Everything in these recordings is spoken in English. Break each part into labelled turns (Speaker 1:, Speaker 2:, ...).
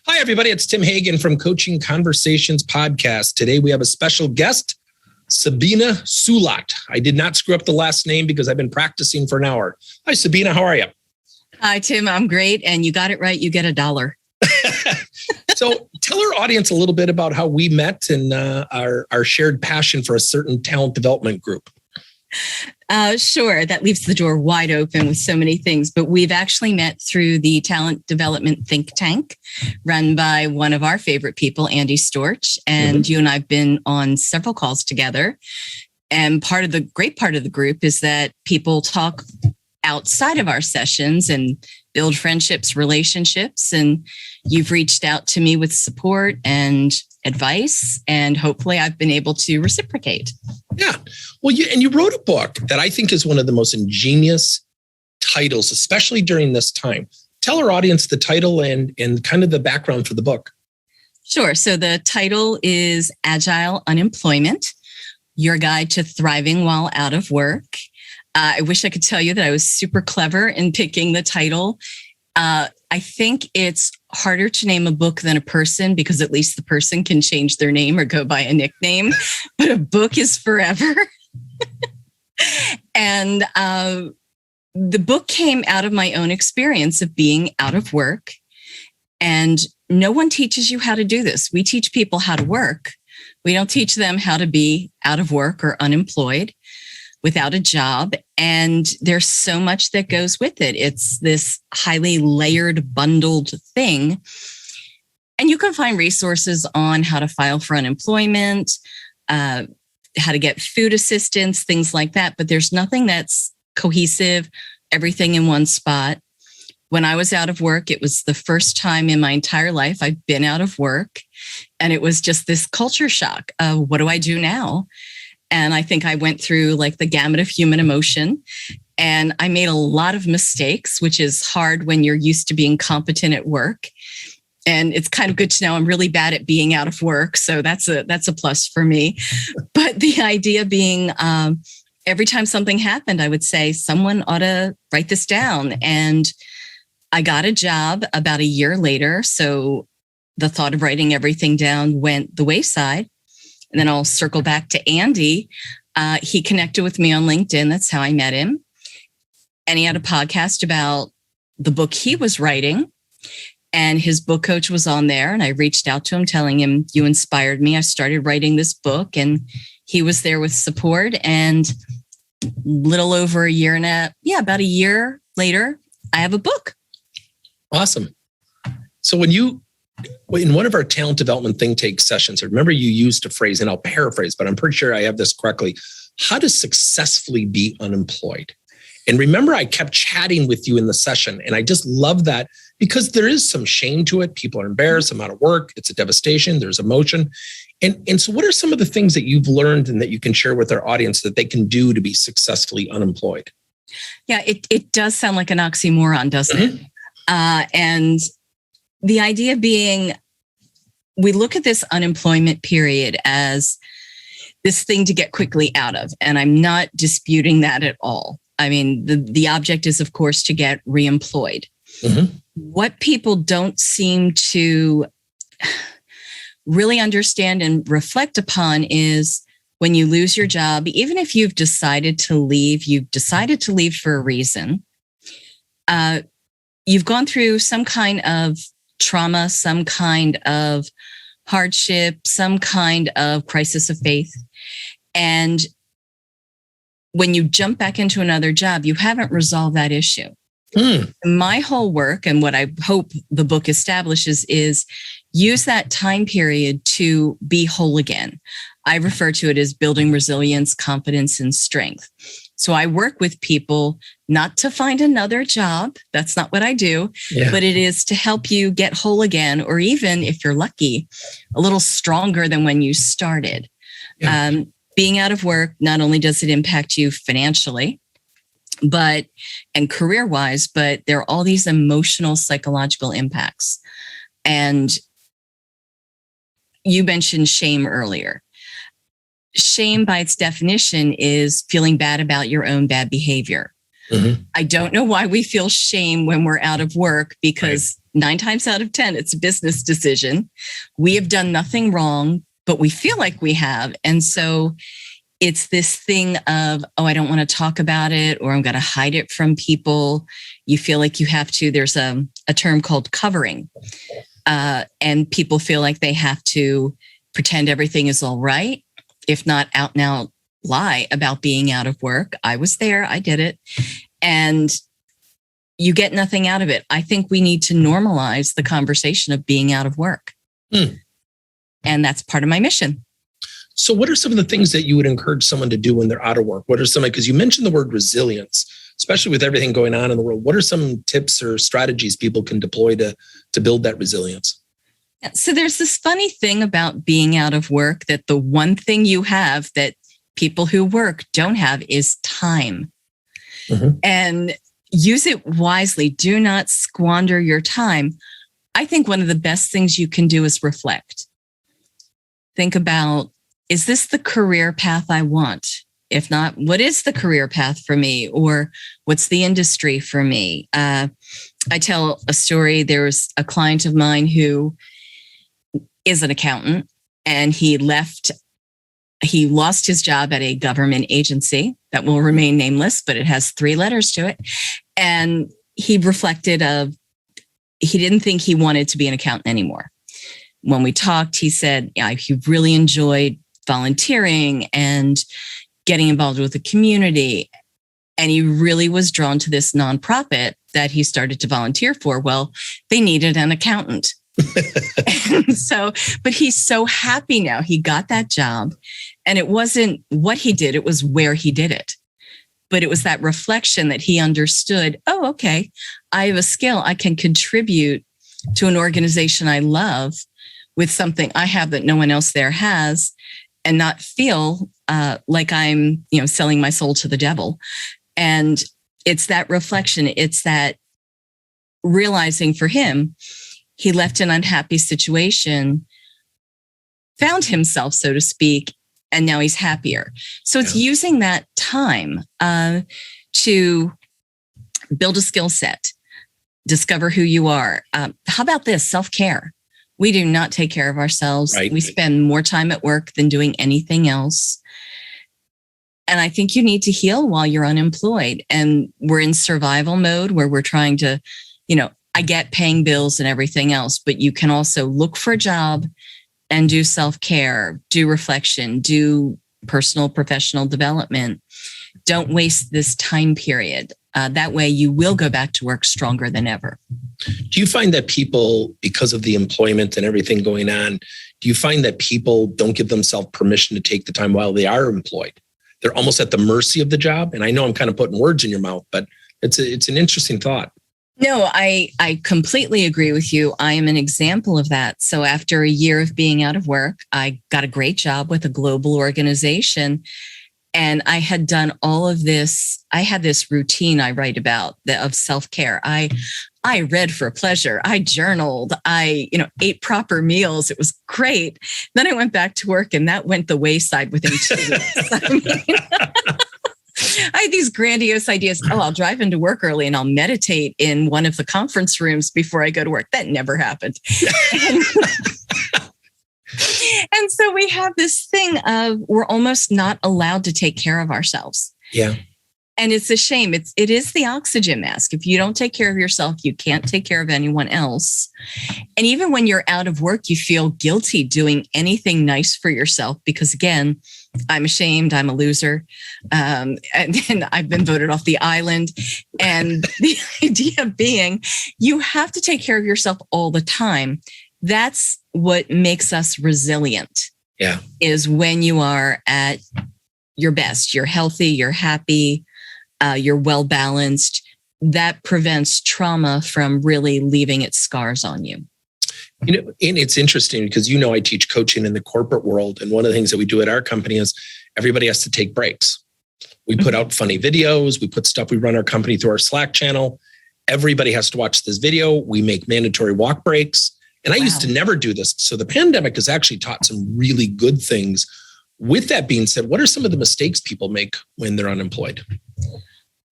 Speaker 1: Hi, everybody. It's Tim Hagen from Coaching Conversations Podcast. Today, we have a special guest, Sabina Sulat. I did not screw up the last name because I've been practicing for an hour. Hi, Sabina. How are you?
Speaker 2: Hi, Tim. I'm great. And you got it right. You get $1.
Speaker 1: So tell our audience a little bit about how we met and our shared passion for a certain talent development group.
Speaker 2: Sure. That leaves the door wide open with so many things, but we've actually met through the talent development think tank run by one of our favorite people, Andy Storch. And you and I have been on several calls together. And great part of the group is that people talk outside of our sessions and build friendships, relationships. And you've reached out to me with support and advice, and hopefully I've been able to reciprocate.
Speaker 1: Yeah. Well, you wrote a book that I think is one of the most ingenious titles, especially during this time. Tell our audience the title and kind of the background for the book.
Speaker 2: Sure. So the title is Agile Unemployment, Your Guide to Thriving While Out of Work. I wish I could tell you that I was super clever in picking the title. I think it's harder to name a book than a person because at least the person can change their name or go by a nickname, but a book is forever. And the book came out of my own experience of being out of work. And no one teaches you how to do this. We teach people how to work. We don't teach them how to be out of work or unemployed, without a job. And there's so much that goes with it. It's this highly layered, bundled thing. And you can find resources on how to file for unemployment, how to get food assistance, things like that. But there's nothing that's cohesive, everything in one spot. When I was out of work, it was the first time in my entire life I've been out of work. And it was just this culture shock of what do I do now? And I think I went through like the gamut of human emotion, and I made a lot of mistakes, which is hard when you're used to being competent at work. And it's kind of good to know I'm really bad at being out of work. So that's a plus for me. But the idea being every time something happened, I would say someone ought to write this down. And I got a job about a year later. So the thought of writing everything down went the wayside. And then I'll circle back to Andy. He connected with me on LinkedIn. That's how I met him. And he had a podcast about the book he was writing. And his book coach was on there. And I reached out to him telling him, you inspired me. I started writing this book. And he was there with support. And little over about a year later, I have a book.
Speaker 1: Awesome. So in one of our talent development think tank sessions, I remember you used a phrase, and I'll paraphrase, but I'm pretty sure I have this correctly. How to successfully be unemployed. And remember, I kept chatting with you in the session, and I just love that because there is some shame to it. People are embarrassed. I'm out of work. It's a devastation. There's emotion. And so what are some of the things that you've learned and that you can share with our audience that they can do to be successfully unemployed?
Speaker 2: Yeah, it does sound like an oxymoron, doesn't it? And the idea being, we look at this unemployment period as this thing to get quickly out of. And I'm not disputing that at all. I mean, the object is, of course, to get reemployed. What people don't seem to really understand and reflect upon is when you lose your job, even if you've decided to leave for a reason. You've gone through some kind of trauma, some kind of hardship, some kind of crisis of faith. And when you jump back into another job, you haven't resolved that issue. My whole work, and what I hope the book establishes, is use that time period to be whole again. I refer to it as building resilience, confidence, and strength. So I work with people not to find another job. That's not what I do, but it is to help you get whole again, or even if you're lucky, a little stronger than when you started. Being out of work, not only does it impact you financially, and career-wise, but there are all these emotional, psychological impacts. And you mentioned shame earlier. Shame, by its definition, is feeling bad about your own bad behavior.
Speaker 1: Mhm.
Speaker 2: I don't know why we feel shame when we're out of work, because 9 times out of 10, it's a business decision. We have done nothing wrong, but we feel like we have. And so it's this thing of, oh, I don't want to talk about it, or I'm going to hide it from people. You feel like you have to. There's a term called covering. And people feel like they have to pretend everything is all right, if not out and out lie about being out of work. I was there, I did it. And you get nothing out of it. I think we need to normalize the conversation of being out of work. And that's part of my mission.
Speaker 1: So what are some of the things that you would encourage someone to do when they're out of work? What are some, because you mentioned the word resilience, especially with everything going on in the world. What are some tips or strategies people can deploy to build that resilience?
Speaker 2: So there's this funny thing about being out of work, that the one thing you have that people who work don't have is time. And use it wisely. Do not squander your time. I think one of the best things you can do is reflect. Think about, is this the career path I want? If not, what is the career path for me? Or what's the industry for me? I tell a story. There's a client of mine who is an accountant, and he lost his job at a government agency that will remain nameless, but it has 3 letters to it. And he reflected he didn't think he wanted to be an accountant anymore. When we talked, he said, he really enjoyed volunteering and getting involved with the community. And he really was drawn to this nonprofit that he started to volunteer for. Well, they needed an accountant. But he's so happy now. He got that job, and it wasn't what he did, it was where he did it. But it was that reflection that he understood, oh, okay, I have a skill. I can contribute to an organization I love with something I have that no one else there has, and not feel like I'm, selling my soul to the devil. And it's that reflection. It's that realizing for him, he left an unhappy situation, found himself, so to speak, and now he's happier. So it's using that time to build a skill set, discover who you are. How about this? Self-care. We do not take care of ourselves.
Speaker 1: Right.
Speaker 2: We spend more time at work than doing anything else. And I think you need to heal while you're unemployed. And we're in survival mode where we're trying to, I get paying bills and everything else, but you can also look for a job and do self-care, do reflection, do personal, professional development. Don't waste this time period. That way you will go back to work stronger than ever.
Speaker 1: Do you find that people, because of the employment and everything going on, do you find that people don't give themselves permission to take the time while they are employed? They're almost at the mercy of the job. And I know I'm kind of putting words in your mouth, but it's an interesting thought.
Speaker 2: No, I completely agree with you. I am an example of that. So after a year of being out of work, I got a great job with a global organization. And I had done all of this. I had this routine I write about of self-care. I read for pleasure. I journaled. I, ate proper meals. It was great. Then I went back to work, and that went the wayside within 2 weeks. I had these grandiose ideas. Oh, I'll drive into work early and I'll meditate in one of the conference rooms before I go to work. That never happened. And so we have this thing of we're almost not allowed to take care of ourselves.
Speaker 1: Yeah.
Speaker 2: And it's a shame. It is the oxygen mask. If you don't take care of yourself, you can't take care of anyone else. And even when you're out of work, you feel guilty doing anything nice for yourself because, again, I'm ashamed. I'm a loser. And then I've been voted off the island. And the idea being you have to take care of yourself all the time. That's what makes us resilient.
Speaker 1: Yeah.
Speaker 2: Is when you are at your best, you're healthy, you're happy, you're well balanced. That prevents trauma from really leaving its scars on you.
Speaker 1: And it's interesting because, I teach coaching in the corporate world. And one of the things that we do at our company is everybody has to take breaks. We put out funny videos. We run our company through our Slack channel. Everybody has to watch this video. We make mandatory walk breaks. And I used to never do this. So the pandemic has actually taught some really good things. With that being said, what are some of the mistakes people make when they're unemployed?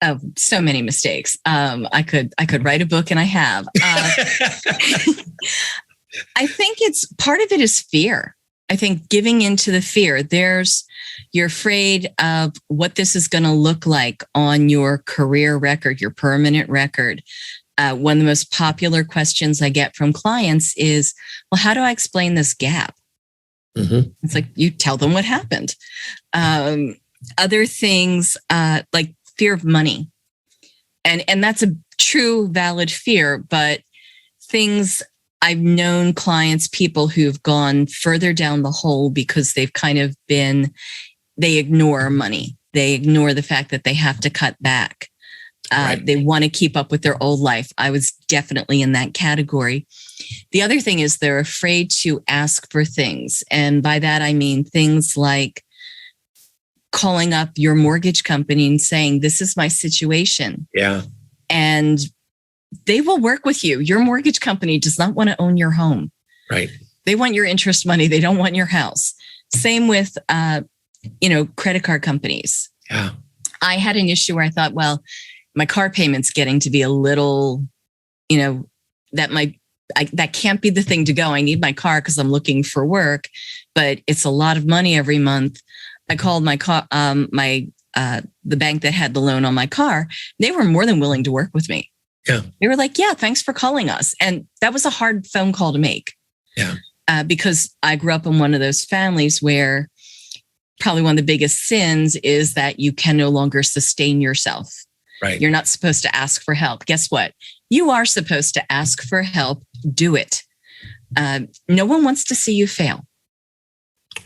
Speaker 2: Oh, so many mistakes. I could write a book, and I have. I think part of it is fear. I think giving into the fear. You're afraid of what this is going to look like on your career record, your permanent record. One of the most popular questions I get from clients is, well, how do I explain this gap? Mm-hmm. It's like, you tell them what happened. Other things like fear of money. And that's a true valid fear, but things I've known clients, people who've gone further down the hole because they've kind of they ignore money. They ignore the fact that they have to cut back. Right. They want to keep up with their old life. I was definitely in that category. The other thing is they're afraid to ask for things. And by that, I mean things like calling up your mortgage company and saying, this is my situation.
Speaker 1: Yeah.
Speaker 2: And they will work with you. Your mortgage company does not want to own your home.
Speaker 1: Right.
Speaker 2: They want your interest money. They don't want your house. Same with, credit card companies.
Speaker 1: Yeah.
Speaker 2: I had an issue where I thought, well, my car payment's getting to be a little, that can't be the thing to go. I need my car because I'm looking for work, but it's a lot of money every month. I called my car, the bank that had the loan on my car. They were more than willing to work with me.
Speaker 1: Yeah.
Speaker 2: They were like, yeah, thanks for calling us. And that was a hard phone call to make.
Speaker 1: Yeah.
Speaker 2: Because I grew up in one of those families where probably one of the biggest sins is that you can no longer sustain yourself.
Speaker 1: Right.
Speaker 2: You're not supposed to ask for help. Guess what? You are supposed to ask for help. Do it. No one wants to see you fail.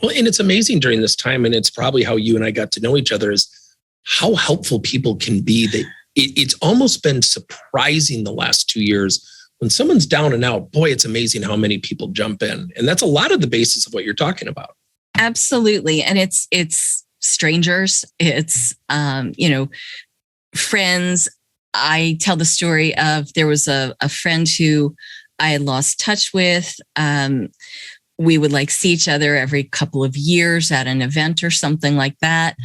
Speaker 1: Well, and it's amazing during this time, and it's probably how you and I got to know each other, is how helpful people can be. That it's almost been surprising the last 2 years. When someone's down and out, boy, it's amazing how many people jump in. And that's a lot of the basis of what you're talking about.
Speaker 2: Absolutely. And it's strangers. It's, friends. I tell the story of, there was a friend who I had lost touch with. We would see each other every couple of years at an event or something like that.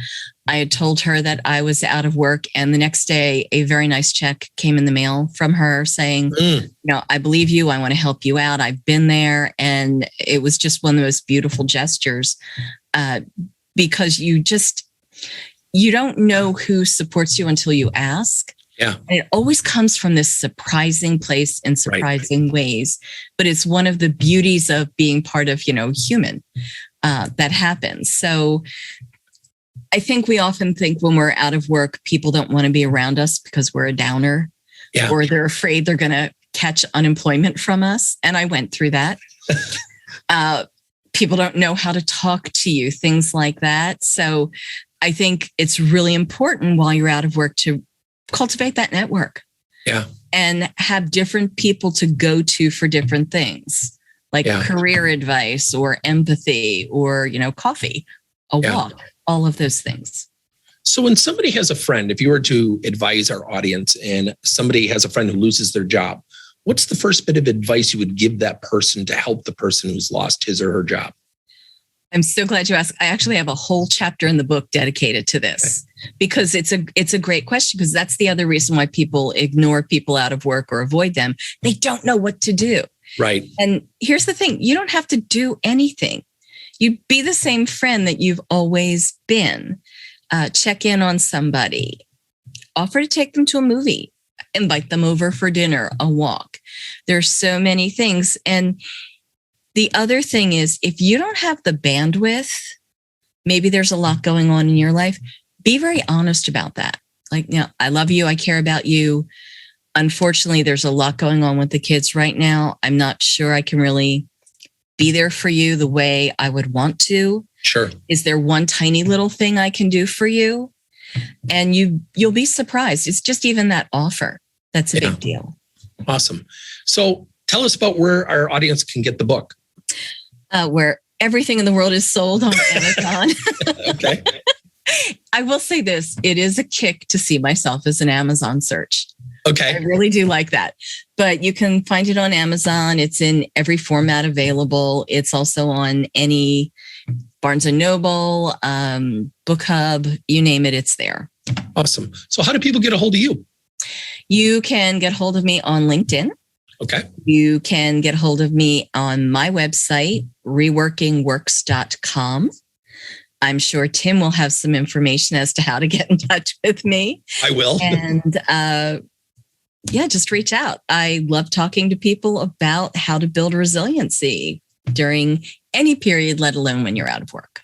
Speaker 2: I had told her that I was out of work, and the next day a very nice check came in the mail from her saying, I believe you. I want to help you out. I've been there. And it was just one of the most beautiful gestures, because you don't know who supports you until you ask.
Speaker 1: Yeah.
Speaker 2: And it always comes from this surprising place in surprising ways. But it's one of the beauties of being part of, human, that happens. So I think we often think when we're out of work, people don't want to be around us because we're a downer, or they're afraid they're going to catch unemployment from us. And I went through that. People don't know how to talk to you, things like that. So I think it's really important while you're out of work to cultivate that network.
Speaker 1: Yeah.
Speaker 2: And have different people to go to for different things, like career advice or empathy or, coffee, a walk, all of those things.
Speaker 1: So when somebody has a friend, if you were to advise our audience and somebody has a friend who loses their job, what's the first bit of advice you would give that person to help the person who's lost his or her job?
Speaker 2: I'm so glad you asked. I actually have a whole chapter in the book dedicated to this, because it's a great question, because that's the other reason why people ignore people out of work or avoid them. They don't know what to do.
Speaker 1: Right.
Speaker 2: And here's the thing. You don't have to do anything. You be the same friend that you've always been. Check in on somebody. Offer to take them to a movie. Invite them over for dinner, a walk. There's so many things. And the other thing is, if you don't have the bandwidth, maybe there's a lot going on in your life, be very honest about that. I love you. I care about you. Unfortunately, there's a lot going on with the kids right now. I'm not sure I can really be there for you the way I would want to.
Speaker 1: Sure.
Speaker 2: Is there one tiny little thing I can do for you? And you'll be surprised. It's just even that offer. That's a big deal.
Speaker 1: Awesome. So tell us about where our audience can get the book.
Speaker 2: Where everything in the world is sold on Amazon.
Speaker 1: Okay.
Speaker 2: I will say this. It is a kick to see myself as an Amazon search.
Speaker 1: Okay.
Speaker 2: I really do like that. But you can find it on Amazon. It's in every format available. It's also on any Barnes and Noble, Book Hub, you name it, it's there.
Speaker 1: Awesome. So how do people get a hold of you?
Speaker 2: You can get hold of me on LinkedIn.
Speaker 1: Okay.
Speaker 2: You can get hold of me on my website, reworkingworks.com. I'm sure Tim will have some information as to how to get in touch with me.
Speaker 1: I will.
Speaker 2: And just reach out. I love talking to people about how to build resiliency during any period, let alone when you're out of work.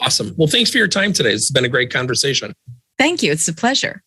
Speaker 1: Awesome. Well, thanks for your time today. It's been a great conversation.
Speaker 2: Thank you. It's a pleasure.